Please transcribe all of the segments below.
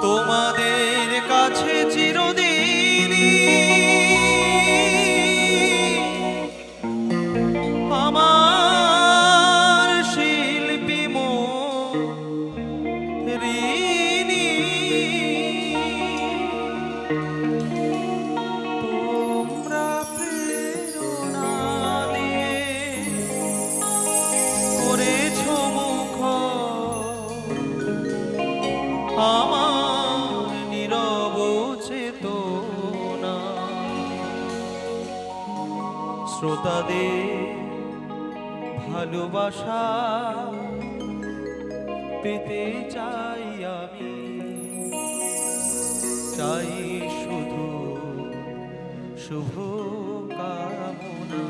তোমাদের কাছে চিরদিনই আমার শিল্পী ঋণী। তোমরা প্রেরণা দিয়ে করেছ মুখ আমার নীরব চেতনা। শ্রোতাদের ভালোবাসা পেতে চাই আমি, চাই শুধু শুভ কামনা।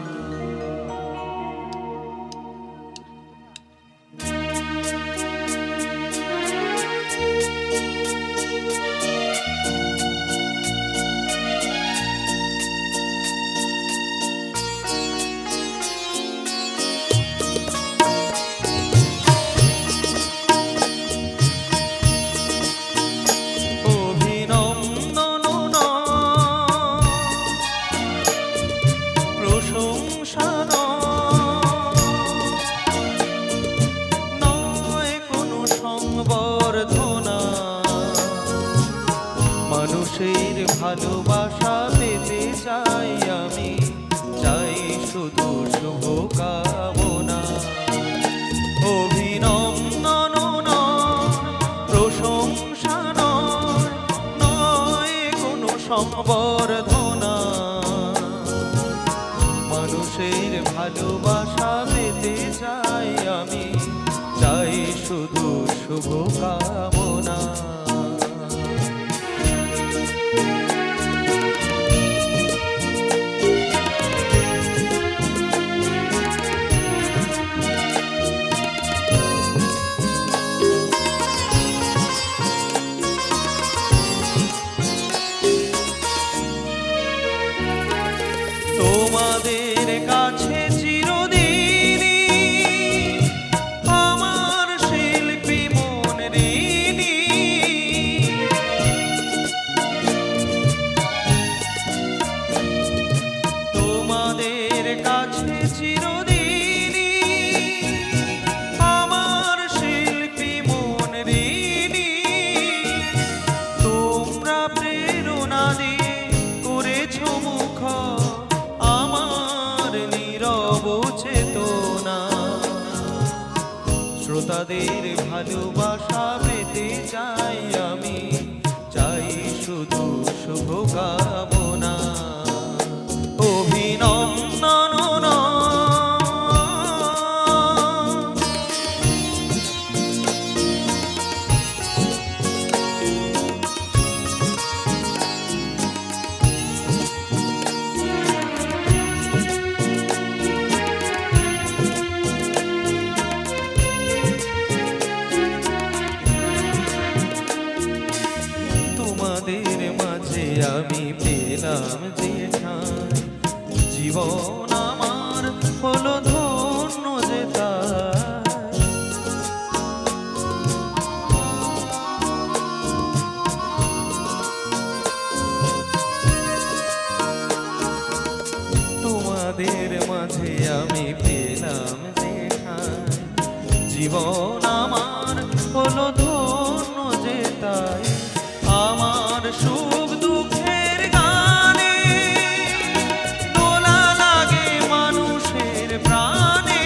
মানুষের ভালোবাসা পেতে চাই আমি, চাই শুধু শুভ কামনা। অভিনন্দন প্রশংসা নয় কোনো সংবর্ধনা। মানুষের ভালোবাসা পেতে চাই আমি, চাই শুধু শুভ কামনা। তোমাদের কাছে চিরদিনই আমার শিল্পী ঋণী। তোমাদের কাছে চিরদিনই আমার শিল্পী ঋণী। তোমরা প্রেরণা দিয়ে করেছ মুখ আমার নীরব চেতনা। শ্রোতাদের ভালোবাসা পেতে চাই আমি, চাই শুধু শুভ কামনা। অভিনন্দন তোমাদের মাঝে আমি পেলাম যে ঠাঁই, জীবন আমার হলো ধন্য যে তাই। তোমাদের মাঝে আমি পেলাম যে ঠাঁই, জীবন আমার হলো ধন্য যে তাই। আমার সুখ দুঃখের গানে দোলা লাগে মানুষের প্রাণে।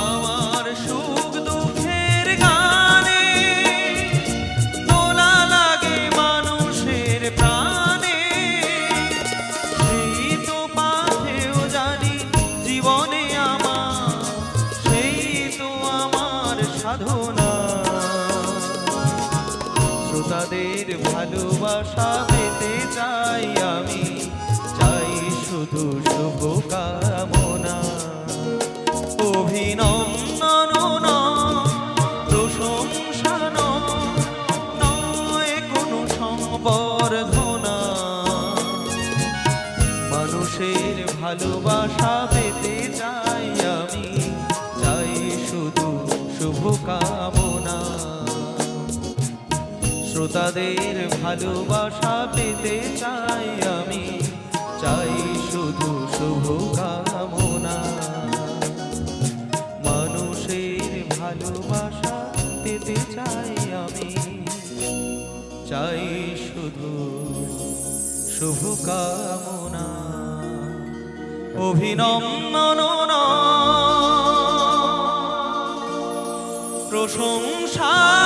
আমার সুখ দুঃখের গানে দোলা লাগে মানুষের প্রাণে। সেই তো পাথেও জানি জীবনে আমার, সেই তো আমার সাধনা। শ্রোতাদের ভালোবাসা পেতে চাই আমি, চাই শুধু শুভ কামনা। অভিনন্দন প্রশংসা নয় কোনো সংবর্ধনা। মানুষের ভালোবাসা পেতে চাই আমি, চাই তাদের ভালোবাসা পেতে চাই আমি, চাই শুধু শুভ কামনা। মানুষের ভালোবাসা পেতে চাই আমি, চাই শুধু শুভ কামনা। অভিনন্দন প্রশংসা